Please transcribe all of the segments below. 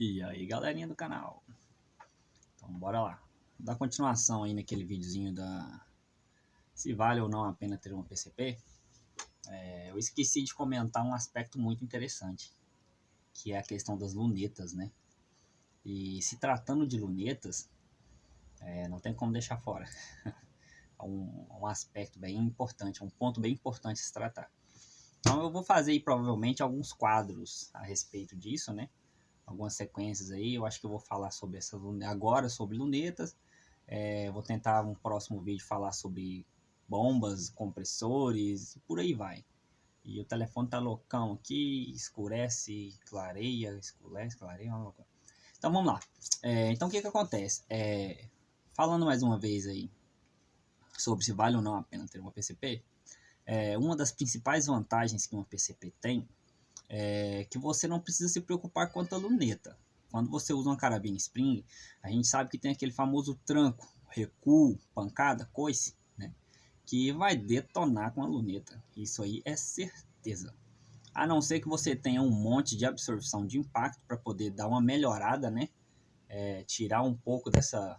E aí, galerinha do canal. Então, bora lá. Vou dar continuação aí naquele videozinho da se vale ou não a pena ter uma PCP. Eu esqueci de comentar um aspecto muito interessante, que é a questão das lunetas, né? E se tratando de lunetas, não tem como deixar fora. É um aspecto bem importante, é um ponto bem importante a se tratar. Então eu vou fazer aí, provavelmente alguns quadros a respeito disso, né? Algumas sequências aí, eu acho que eu vou falar sobre essas agora sobre lunetas. Vou tentar um próximo vídeo falar sobre bombas, compressores, e por aí vai. E o telefone tá loucão aqui, escurece, clareia, escurece, clareia. Então vamos lá. Então o que acontece? Falando mais uma vez aí sobre se vale ou não a pena ter uma PCP, uma das principais vantagens que uma PCP tem é que você não precisa se preocupar quanto a luneta. Quando você usa uma carabina Spring, a gente sabe que tem aquele famoso tranco, recuo, pancada, coice, né? Que vai detonar com a luneta. Isso aí é certeza. A não ser que você tenha um monte de absorção de impacto para poder dar uma melhorada, né? Tirar um pouco dessa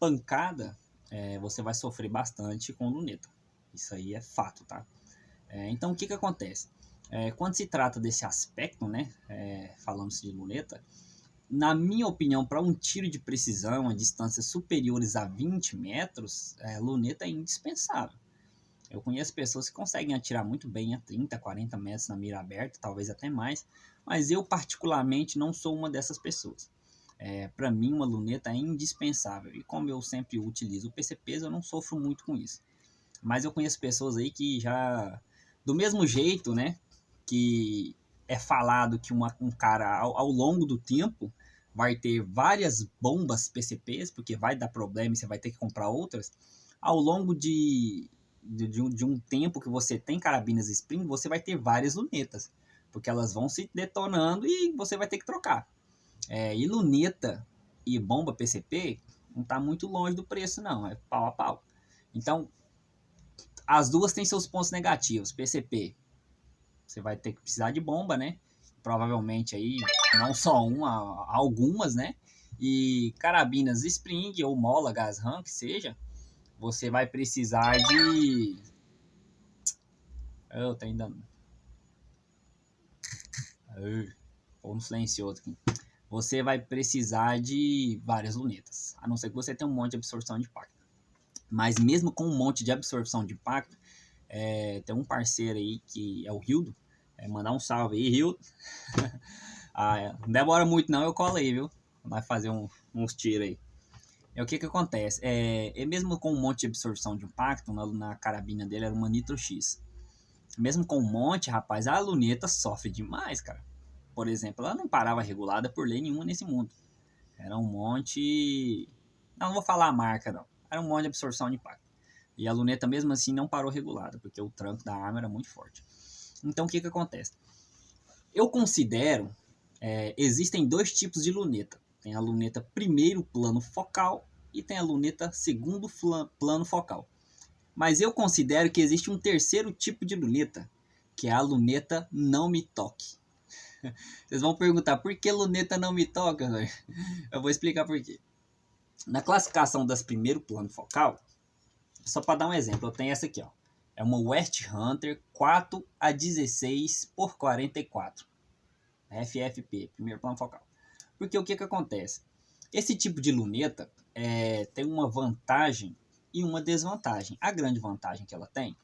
pancada, você vai sofrer bastante com luneta. Isso aí é fato, tá? Então o que acontece? Quando se trata desse aspecto, né, falando-se de luneta, na minha opinião, para um tiro de precisão a distâncias superiores a 20 metros, luneta é indispensável. Eu conheço pessoas que conseguem atirar muito bem a 30, 40 metros na mira aberta, talvez até mais, mas eu particularmente não sou uma dessas pessoas. Para mim, uma luneta é indispensável, e como eu sempre utilizo PCPs, eu não sofro muito com isso. Mas eu conheço pessoas aí que já, do mesmo jeito, né, que é falado que um cara ao longo do tempo vai ter várias bombas PCPs, porque vai dar problema e você vai ter que comprar outras, ao longo de um tempo que você tem carabinas Spring, você vai ter várias lunetas, porque elas vão se detonando e você vai ter que trocar. E luneta e bomba PCP não está muito longe do preço não, é pau a pau. Então, as duas têm seus pontos negativos. PCP, você vai ter que precisar de bomba, né? Provavelmente aí, não só uma, algumas, né? E carabinas Spring ou mola gas ram, que seja, você vai precisar de... Eu tô ainda... Ou no silencioso aqui. Você vai precisar de várias lunetas, a não ser que você tenha um monte de absorção de impacto. Mas mesmo com um monte de absorção de impacto, tem um parceiro aí que é o Hildo. Mandar um salve aí, Hildo. Não demora muito não, eu colo aí, viu? Vai fazer uns tiros aí. O que acontece? Mesmo com um monte de absorção de impacto, na carabina dele era uma Nitro X. Mesmo com um monte, rapaz, a luneta sofre demais, cara. Por exemplo, ela não parava regulada por lei nenhuma nesse mundo. Era um monte... Não vou falar a marca, não. Era um monte de absorção de impacto. E a luneta, mesmo assim, não parou regulada, porque o tranco da arma era muito forte. Então, o que acontece? Eu considero... existem dois tipos de luneta. Tem a luneta primeiro plano focal e tem a luneta segundo plano focal. Mas eu considero que existe um terceiro tipo de luneta, que é a luneta não me toque. Vocês vão perguntar, por que luneta não me toca? Eu vou explicar por quê. Na classificação das primeiro plano focal, só para dar um exemplo, eu tenho essa aqui, ó. É uma West Hunter 4A16x44. FFP, primeiro plano focal. Porque o que acontece? Esse tipo de luneta tem uma vantagem e uma desvantagem. A grande vantagem que ela tem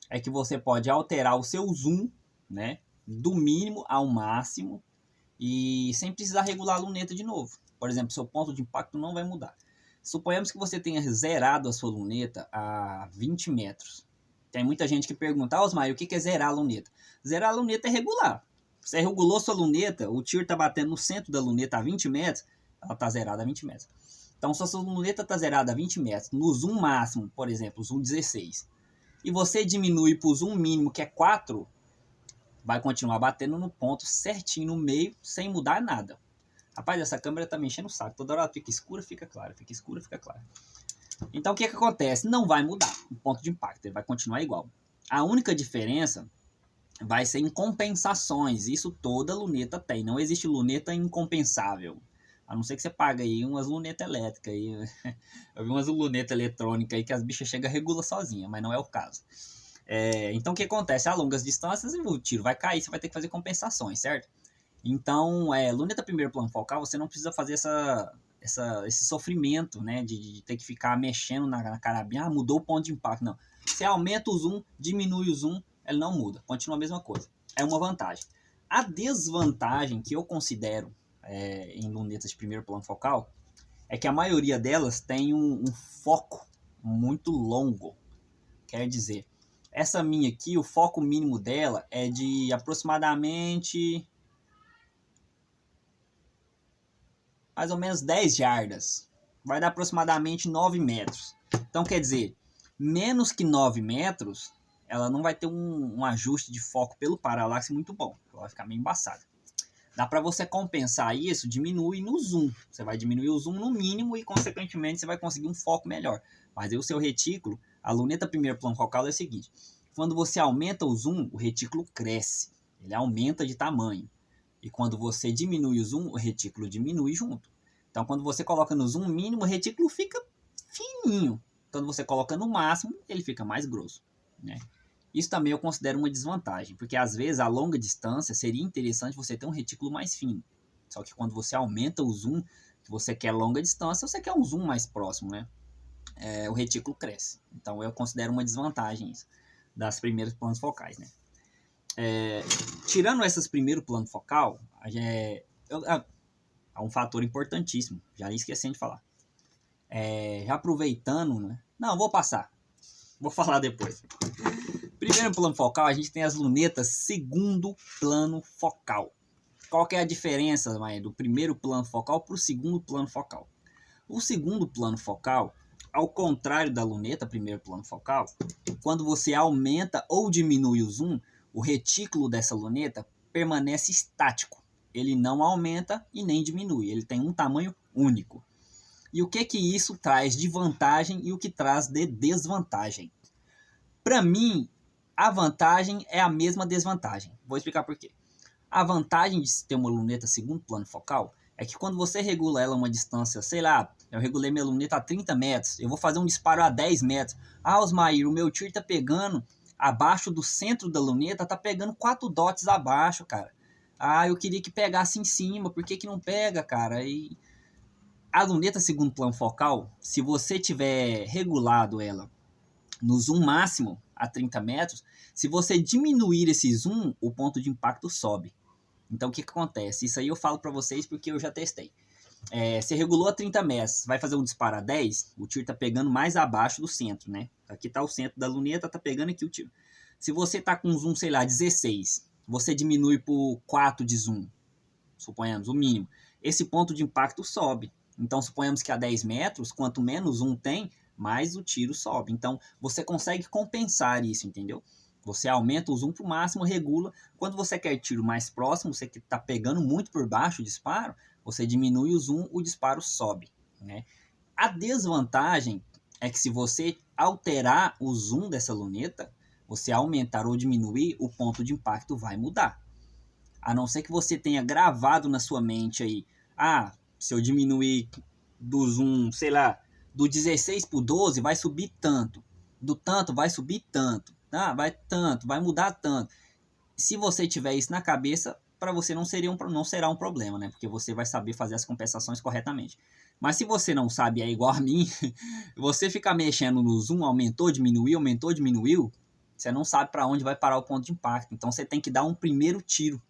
é que você pode alterar o seu zoom, né, do mínimo ao máximo e sem precisar regular a luneta de novo. Por exemplo, seu ponto de impacto não vai mudar. Suponhamos que você tenha zerado a sua luneta a 20 metros. Tem muita gente que pergunta, Osmar, o que é zerar a luneta? Zerar a luneta é regular. Você regulou sua luneta, o tiro está batendo no centro da luneta a 20 metros, ela está zerada a 20 metros. Então, se a sua luneta está zerada a 20 metros, no zoom máximo, por exemplo, zoom 16, e você diminui para o zoom mínimo, que é 4, vai continuar batendo no ponto certinho no meio, sem mudar nada. Rapaz, essa câmera tá me enchendo o saco. Toda hora ela fica escura, fica clara, fica escura, fica clara. Então, o que acontece? Não vai mudar o ponto de impacto, ele vai continuar igual. A única diferença vai ser em compensações. Isso toda luneta tem. Não existe luneta incompensável. A não ser que você pague aí umas lunetas elétricas. Aí. Eu vi umas lunetas eletrônicas aí que as bichas chegam a regular sozinha, mas não é o caso. Então o que acontece? A longas distâncias o tiro vai cair, você vai ter que fazer compensações, certo? Então, luneta primeiro plano focal, você não precisa fazer esse sofrimento, né? De ter que ficar mexendo na carabina. Ah, mudou o ponto de impacto. Não. Você aumenta o zoom, diminui o zoom, ele não muda. Continua a mesma coisa. É uma vantagem. A desvantagem que eu considero em lunetas de primeiro plano focal é que a maioria delas tem um foco muito longo. Quer dizer, essa minha aqui, o foco mínimo dela é de aproximadamente mais ou menos 10 jardas. Vai dar aproximadamente 9 metros. Então, quer dizer, menos que 9 metros, ela não vai ter um ajuste de foco pelo paralaxe muito bom. Ela vai ficar meio embaçada. Dá para você compensar isso, diminui no zoom. Você vai diminuir o zoom no mínimo e, consequentemente, você vai conseguir um foco melhor. Mas aí o seu retículo, a luneta primeiro plano focal é o seguinte. Quando você aumenta o zoom, o retículo cresce. Ele aumenta de tamanho. E quando você diminui o zoom, o retículo diminui junto. Então, quando você coloca no zoom mínimo, o retículo fica fininho. Quando você coloca no máximo, ele fica mais grosso, né? Isso também eu considero uma desvantagem, porque às vezes a longa distância seria interessante você ter um retículo mais fino. Só que quando você aumenta o zoom, que você quer longa distância, você quer um zoom mais próximo, né? O retículo cresce. Então eu considero uma desvantagem isso, das primeiras planos focais, né? Tirando essas primeiros planos focal, há um fator importantíssimo, já esqueci de falar. Já aproveitando, né? Não, vou passar. Vou falar depois. Primeiro plano focal, a gente tem as lunetas segundo plano focal. Qual que é a diferença, Maia, do primeiro plano focal para o segundo plano focal? O segundo plano focal, ao contrário da luneta primeiro plano focal, quando você aumenta ou diminui o zoom, o retículo dessa luneta permanece estático. Ele não aumenta e nem diminui. Ele tem um tamanho único. E o que isso traz de vantagem e o que traz de desvantagem? Para mim, a vantagem é a mesma desvantagem. Vou explicar por quê. A vantagem de ter uma luneta segundo plano focal é que quando você regula ela a uma distância, sei lá, eu regulei minha luneta a 30 metros, eu vou fazer um disparo a 10 metros. Ah, Osmair, o meu tiro tá pegando abaixo do centro da luneta, tá pegando 4 dots abaixo, cara. Ah, eu queria que pegasse em cima, por que não pega, cara? E a luneta segundo plano focal, se você tiver regulado ela no zoom máximo a 30 metros, se você diminuir esse zoom, o ponto de impacto sobe. Então o que acontece? Isso aí eu falo para vocês porque eu já testei. Você regulou a 30 metros, vai fazer um disparo a 10, o tiro tá pegando mais abaixo do centro, né? Aqui tá o centro da luneta, tá pegando aqui o tiro. Se você tá com zoom, sei lá, 16, você diminui por 4 de zoom, suponhamos, o mínimo. Esse ponto de impacto sobe. Então, suponhamos que a 10 metros, quanto menos zoom tem, mais o tiro sobe. Então, você consegue compensar isso, entendeu? Você aumenta o zoom para o máximo, regula. Quando você quer tiro mais próximo, você que está pegando muito por baixo o disparo, você diminui o zoom, o disparo sobe, né? A desvantagem é que se você alterar o zoom dessa luneta, você aumentar ou diminuir, o ponto de impacto vai mudar. A não ser que você tenha gravado na sua mente aí, se eu diminuir do zoom, sei lá, do 16 para o 12, vai subir tanto. Do tanto, vai subir tanto. Vai tanto, vai mudar tanto. Se você tiver isso na cabeça, para você não será um problema, né? Porque você vai saber fazer as compensações corretamente. Mas se você não sabe, é igual a mim, você ficar mexendo no zoom, aumentou, diminuiu, você não sabe para onde vai parar o ponto de impacto. Então você tem que dar um primeiro tiro,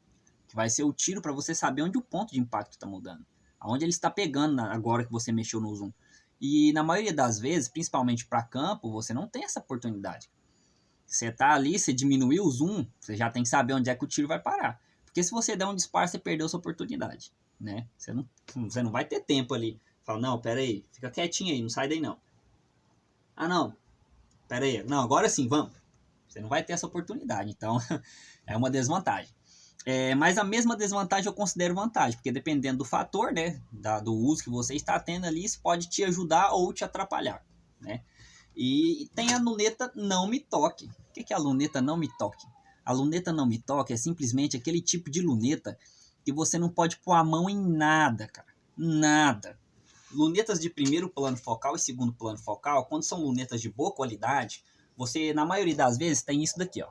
que vai ser o tiro para você saber onde o ponto de impacto está mudando. Aonde ele está pegando agora que você mexeu no zoom. E na maioria das vezes, principalmente para campo, você não tem essa oportunidade. Você está ali, você diminuiu o zoom, você já tem que saber onde é que o tiro vai parar. Porque se você der um disparo, você perdeu sua oportunidade, né? Você não vai ter tempo ali. Fala, não, pera aí, fica quietinho aí, não sai daí não. Não, pera aí, não, agora sim, vamos. Você não vai ter essa oportunidade, então é uma desvantagem. Mas a mesma desvantagem eu considero vantagem, porque dependendo do fator, né, do uso que você está tendo ali, isso pode te ajudar ou te atrapalhar, né? E tem a luneta não me toque. O que é a luneta não me toque? A luneta não me toque é simplesmente aquele tipo de luneta que você não pode pôr a mão em nada, cara. Nada. Lunetas de primeiro plano focal e segundo plano focal, quando são lunetas de boa qualidade, você, na maioria das vezes, tem isso daqui, ó.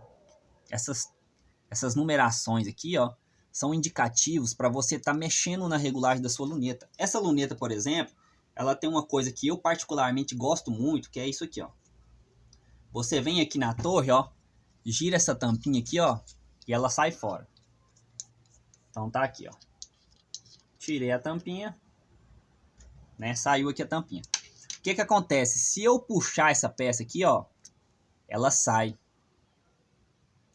Essas numerações aqui, ó, são indicativos para você estar mexendo na regulagem da sua luneta. Essa luneta, por exemplo, ela tem uma coisa que eu particularmente gosto muito, que é isso aqui, ó. Você vem aqui na torre, ó, gira essa tampinha aqui, ó, e ela sai fora. Então tá aqui, ó. Tirei a tampinha, né? Saiu aqui a tampinha. O que que acontece? Se eu puxar essa peça aqui, ó, ela sai.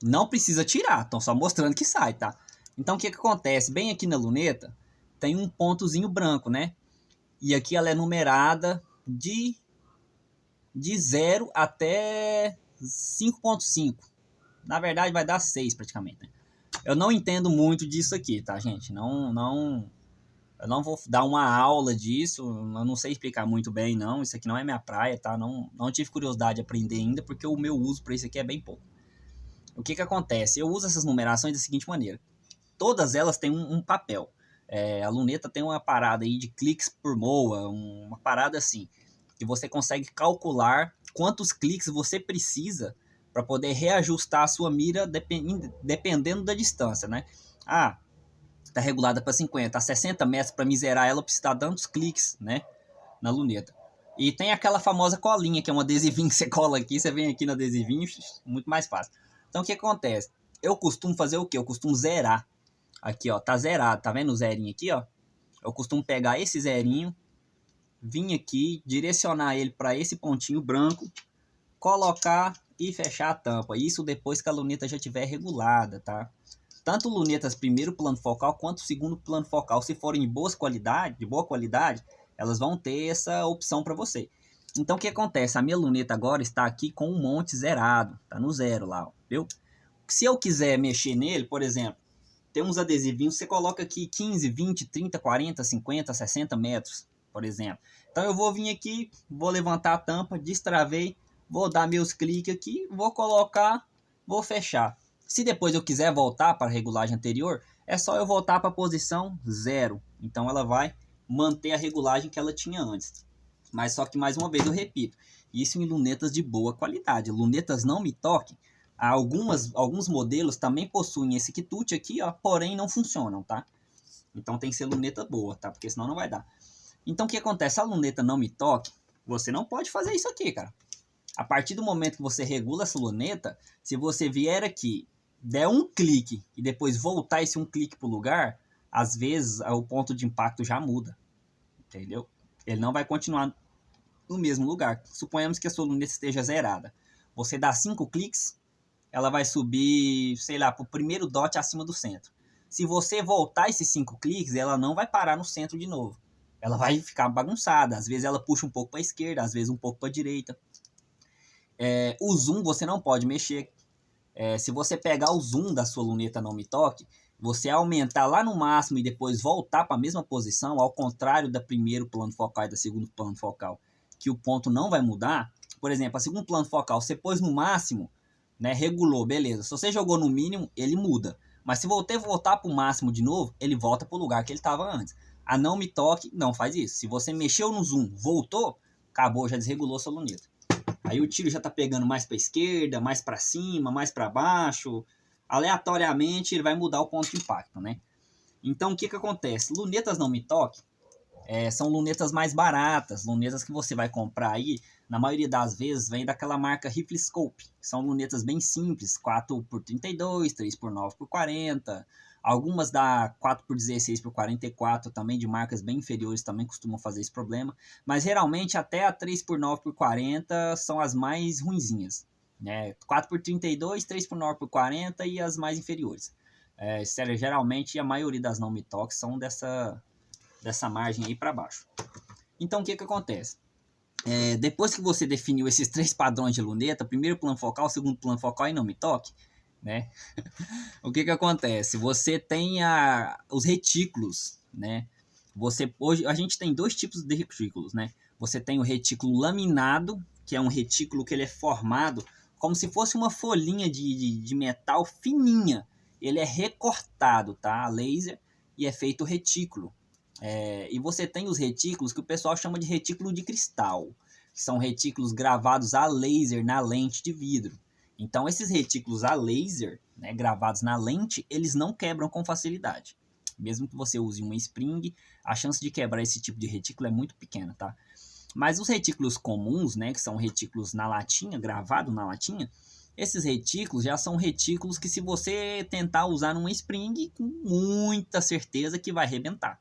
Não precisa tirar, estão só mostrando que sai, tá? Então o que que acontece? Bem aqui na luneta tem um pontozinho branco, né? E aqui ela é numerada de 0 até 5.5. Na verdade vai dar 6 praticamente, né? Eu não entendo muito disso aqui, tá, gente? Eu não vou dar uma aula disso, eu não sei explicar muito bem, não. Isso aqui não é minha praia, tá? Não tive curiosidade de aprender ainda, porque o meu uso para isso aqui é bem pouco. O que que acontece? Eu uso essas numerações da seguinte maneira. Todas elas têm um papel. A luneta tem uma parada aí de cliques por moa, uma parada assim, que você consegue calcular quantos cliques você precisa para poder reajustar a sua mira dependendo da distância, né? Ah, tá regulada para 50, a 60 metros para me zerar ela precisa dar tantos cliques, né, na luneta. E tem aquela famosa colinha, que é um adesivinho que você cola aqui, você vem aqui no adesivinho, muito mais fácil. Então o que acontece? Eu costumo fazer o quê? Eu costumo zerar. Aqui, ó, tá zerado, tá vendo o zerinho aqui, ó? Eu costumo pegar esse zerinho, vir aqui, direcionar ele para esse pontinho branco, colocar e fechar a tampa. Isso depois que a luneta já estiver regulada, tá? Tanto lunetas primeiro plano focal quanto segundo plano focal, se forem de boa qualidade, elas vão ter essa opção para você. Então o que acontece? A minha luneta agora está aqui com um monte zerado, tá no zero lá, ó, viu? Se eu quiser mexer nele, por exemplo, tem uns adesivinhos, você coloca aqui 15, 20, 30, 40, 50, 60 metros, por exemplo. Então eu vou vir aqui, vou levantar a tampa, destravei, vou dar meus cliques aqui, vou colocar, vou fechar. Se depois eu quiser voltar para a regulagem anterior, é só eu voltar para a posição 0. Então ela vai manter a regulagem que ela tinha antes. Mas só que mais uma vez eu repito, isso em lunetas de boa qualidade. Lunetas não me toque. Alguns modelos também possuem esse quitute aqui, ó, porém não funcionam, tá? Então tem que ser luneta boa, tá? Porque senão não vai dar. Então o que acontece? A luneta não me toque, você não pode fazer isso aqui, cara. A partir do momento que você regula essa luneta, se você vier aqui, der um clique e depois voltar esse um clique para o lugar, às vezes o ponto de impacto já muda, entendeu? Ele não vai continuar no mesmo lugar. Suponhamos que a sua luneta esteja zerada. Você dá 5 cliques, ela vai subir, sei lá, para o primeiro dot acima do centro. Se você voltar esses 5 cliques, ela não vai parar no centro de novo. Ela vai ficar bagunçada. Às vezes ela puxa um pouco para a esquerda, às vezes um pouco para a direita. O zoom você não pode mexer. Se você pegar o zoom da sua luneta não me toque, você aumentar lá no máximo e depois voltar para a mesma posição, ao contrário da primeiro plano focal e da segundo plano focal, que o ponto não vai mudar. Por exemplo, a segundo plano focal, você pôs no máximo, né, regulou, beleza. Se você jogou no mínimo, ele muda. Mas se você voltar para o máximo de novo, ele volta para o lugar que ele estava antes. A não me toque não faz isso. Se você mexeu no zoom, voltou, acabou, já desregulou sua luneta. Aí o tiro já tá pegando mais para esquerda, mais para cima, mais para baixo. Aleatoriamente ele vai mudar o ponto de impacto, né? Então o que que acontece? Lunetas não me toque são lunetas mais baratas, lunetas que você vai comprar aí, na maioria das vezes vem daquela marca Rifle Scope. São lunetas bem simples, 4x32, 3x9x40, algumas da 4x16x44 também, de marcas bem inferiores, também costumam fazer esse problema, mas geralmente até a 3x9x40 são as mais ruinzinhas, né? 4x32, 3x9x40 e as mais inferiores. Geralmente a maioria das não me toques são dessa margem aí para baixo. Então o que que acontece? Depois que você definiu esses 3 padrões de luneta, primeiro plano focal, segundo plano focal e não me toque, né? O que que acontece? Você tem os retículos, né? Hoje a gente tem 2 tipos de retículos, né? Você tem o retículo laminado, que é um retículo que ele é formado como se fosse uma folhinha de metal fininha. Ele é recortado, tá? A laser, e é feito retículo. E você tem os retículos que o pessoal chama de retículo de cristal, que são retículos gravados a laser na lente de vidro. Então, esses retículos a laser, né, gravados na lente, eles não quebram com facilidade. Mesmo que você use uma spring, a chance de quebrar esse tipo de retículo é muito pequena, tá? Mas os retículos comuns, né, que são retículos na latinha, gravado na latinha, esses retículos já são retículos que, se você tentar usar numa spring, com muita certeza que vai arrebentar.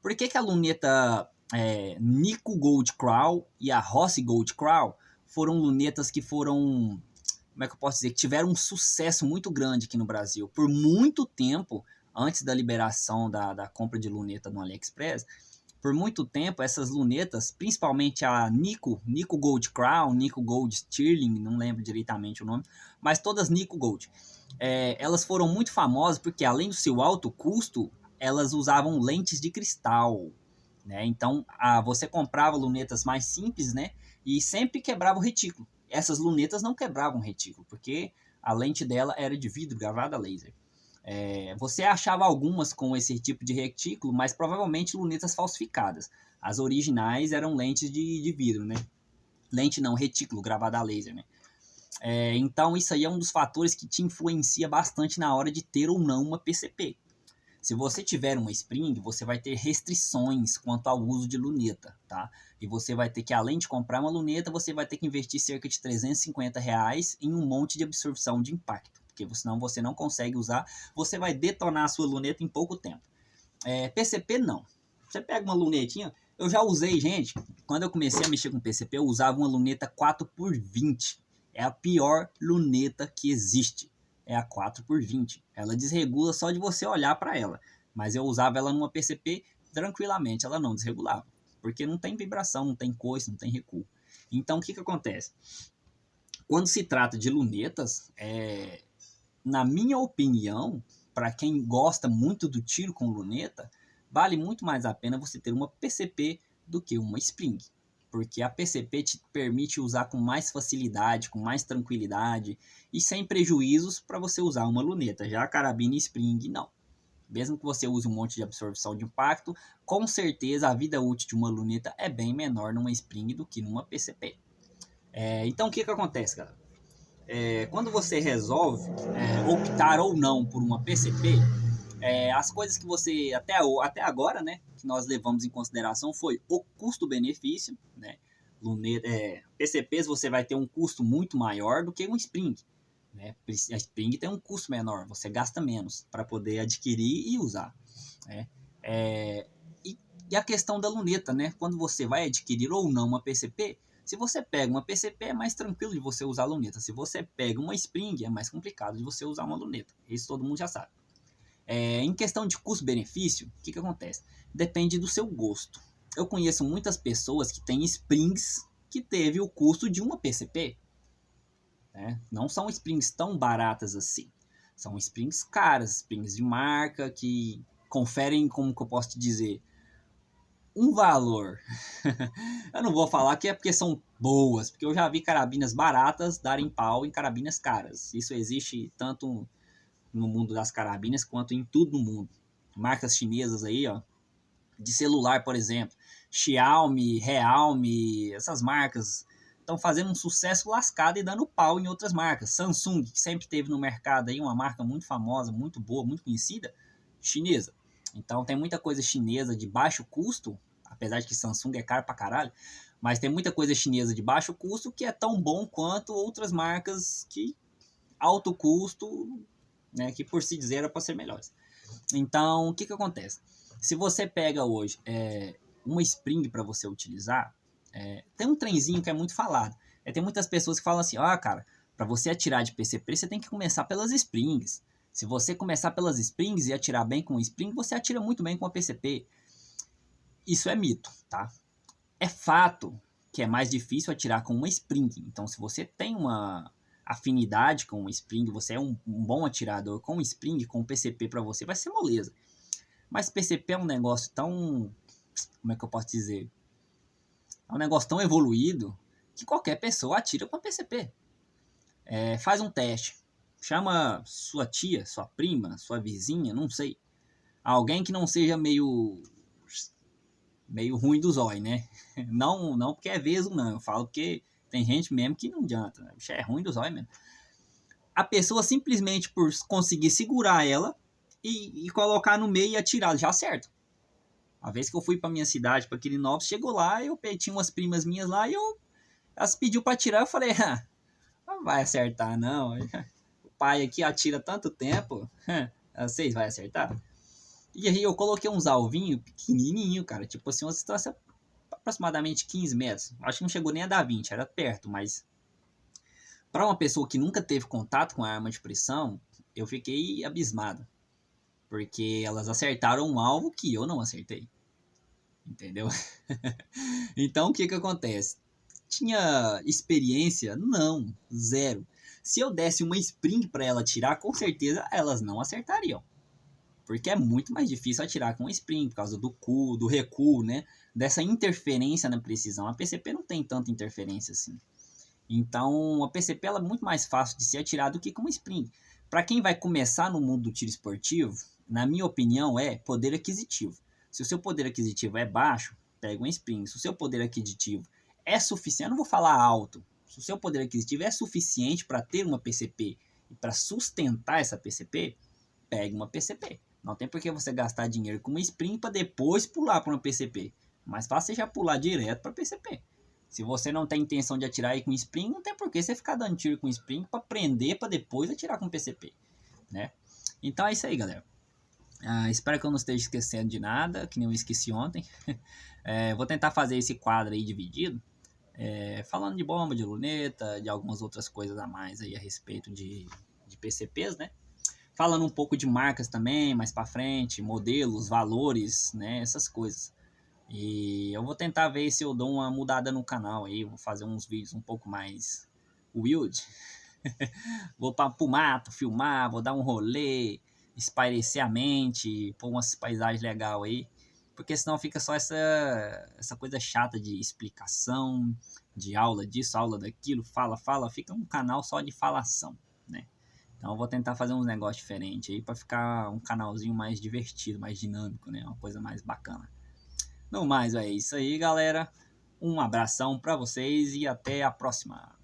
Por que a luneta Nico Gold Crown e a Rossi Gold Crown foram lunetas que foram, como é que eu posso dizer, que tiveram um sucesso muito grande aqui no Brasil? Por muito tempo, antes da liberação da compra de luneta no AliExpress, por muito tempo essas lunetas, principalmente a Nico Gold Crown, Nico Gold Stirling, não lembro diretamente o nome, mas todas Nico Gold, elas foram muito famosas porque, além do seu alto custo, elas usavam lentes de cristal, né? Então, você comprava lunetas mais simples, né? E sempre quebrava o retículo. Essas lunetas não quebravam o retículo, porque a lente dela era de vidro gravada a laser. Você achava algumas com esse tipo de retículo, mas provavelmente lunetas falsificadas. As originais eram lentes de vidro, né? Lente não, retículo gravada a laser, né? Então, isso aí é um dos fatores que te influencia bastante na hora de ter ou não uma PCP. Se você tiver uma spring, você vai ter restrições quanto ao uso de luneta, tá? E você vai ter que, além de comprar uma luneta, você vai ter que investir cerca de R$350 em um monte de absorção de impacto, porque senão você não consegue usar, você vai detonar a sua luneta em pouco tempo. PCP não. Você pega uma lunetinha, eu já usei, gente, quando eu comecei a mexer com PCP, eu usava uma luneta 4x20. É a pior luneta que existe. É a 4x20. Ela desregula só de você olhar para ela. Mas eu usava ela numa PCP tranquilamente, ela não desregulava. Porque não tem vibração, não tem coice, não tem recuo. Então, o que acontece? Quando se trata de lunetas, na minha opinião, para quem gosta muito do tiro com luneta, vale muito mais a pena você ter uma PCP do que uma spring. Porque a PCP te permite usar com mais facilidade, com mais tranquilidade e sem prejuízos para você usar uma luneta. Já a carabina e spring, não. Mesmo que você use um monte de absorção de impacto, com certeza a vida útil de uma luneta é bem menor numa spring do que numa PCP. Então, o que acontece, galera? Quando você resolve optar ou não por uma PCP, as coisas que você, até agora, né, que nós levamos em consideração foi o custo-benefício, né? PCPs você vai ter um custo muito maior do que um Spring, né? A Spring tem um custo menor, você gasta menos para poder adquirir e usar, né? E a questão da luneta, né? Quando você vai adquirir ou não uma PCP, se você pega uma PCP é mais tranquilo de você usar a luneta. Se você pega uma Spring é mais complicado de você usar uma luneta. Isso todo mundo já sabe. Em questão de custo-benefício, o que acontece? Depende do seu gosto. Eu conheço muitas pessoas que têm Springs que teve o custo de uma PCP. Né? Não são Springs tão baratas assim. São Springs caras, Springs de marca, que conferem, como que eu posso te dizer, um valor. Eu não vou falar que é porque são boas, porque eu já vi carabinas baratas darem pau em carabinas caras. Isso existe tanto no mundo das carabinas quanto em tudo no mundo. Marcas chinesas aí, ó, de celular, por exemplo, Xiaomi, Realme, essas marcas estão fazendo um sucesso lascado e dando pau em outras marcas. Samsung, que sempre teve no mercado aí uma marca muito famosa, muito boa, muito conhecida, chinesa. Então tem muita coisa chinesa de baixo custo, apesar de que Samsung é caro pra caralho, mas tem muita coisa chinesa de baixo custo que é tão bom quanto outras marcas que alto custo, né, que por si dizer era para ser melhores. Então, o que acontece? Se você pega hoje uma spring para você utilizar, tem um trenzinho que é muito falado. Tem muitas pessoas que falam assim, cara, para você atirar de PCP, você tem que começar pelas springs. Se você começar pelas springs e atirar bem com spring, você atira muito bem com a PCP. Isso é mito, tá? É fato que é mais difícil atirar com uma spring. Então, se você tem uma afinidade com o Spring, você é um bom atirador com o Spring, com o PCP para você, vai ser moleza. Mas PCP é um negócio tão, como é que eu posso dizer? É um negócio tão evoluído que qualquer pessoa atira com a PCP. Faz um teste. Chama sua tia, sua prima, sua vizinha, não sei. Alguém que não seja meio ruim dos olhos, né? Não porque é vesgo, não. Eu falo porque tem gente mesmo que não adianta. Né? É ruim dos olhos mesmo. A pessoa simplesmente por conseguir segurar ela e colocar no meio e atirar, já acerta. A vez que eu fui pra minha cidade, pra Quirinópolis, chegou lá, eu tinha umas primas minhas lá e elas pediu pra atirar, eu falei, não vai acertar não. O pai aqui atira tanto tempo, vocês vão acertar? E aí eu coloquei uns alvinhos pequenininho, cara, tipo assim, uma distância aproximadamente 15 metros. Acho que não chegou nem a dar 20, era perto, mas para uma pessoa que nunca teve contato com a arma de pressão, eu fiquei abismado. Porque elas acertaram um alvo que eu não acertei. Entendeu? Então o que acontece? Tinha experiência? Não, zero. Se eu desse uma spring para ela atirar, com certeza elas não acertariam. Porque é muito mais difícil atirar com spring, por causa do recuo, né? Dessa interferência na precisão. A PCP não tem tanta interferência assim. Então, a PCP ela é muito mais fácil de ser atirada do que com uma spring. Para quem vai começar no mundo do tiro esportivo, na minha opinião, é poder aquisitivo. Se o seu poder aquisitivo é baixo, pega um spring. Se o seu poder aquisitivo é suficiente, eu não vou falar alto. Se o seu poder aquisitivo é suficiente para ter uma PCP e para sustentar essa PCP, pegue uma PCP. Não tem por que você gastar dinheiro com uma spring para depois pular para uma PCP. Mais fácil você já pular direto para PCP. Se você não tem intenção de atirar aí com spring, não tem por que você ficar dando tiro com spring para prender para depois atirar com PCP, né? Então é isso aí, galera. Espero que eu não esteja esquecendo de nada, que nem eu esqueci ontem. Vou tentar fazer esse quadro aí dividido, falando de bomba, de luneta, de algumas outras coisas a mais aí a respeito de PCPs, né? Falando um pouco de marcas também, mais para frente, modelos, valores, né? Essas coisas. E eu vou tentar ver se eu dou uma mudada no canal aí, vou fazer uns vídeos um pouco mais wild. Vou para o mato, filmar, vou dar um rolê, espairecer a mente, pôr umas paisagens legais aí. Porque senão fica só essa coisa chata de explicação, de aula disso, aula daquilo, fala, fica um canal só de falação, né? Então eu vou tentar fazer uns negócios diferentes aí para ficar um canalzinho mais divertido, mais dinâmico, né? Uma coisa mais bacana. No mais, é isso aí, galera. Um abração para vocês e até a próxima.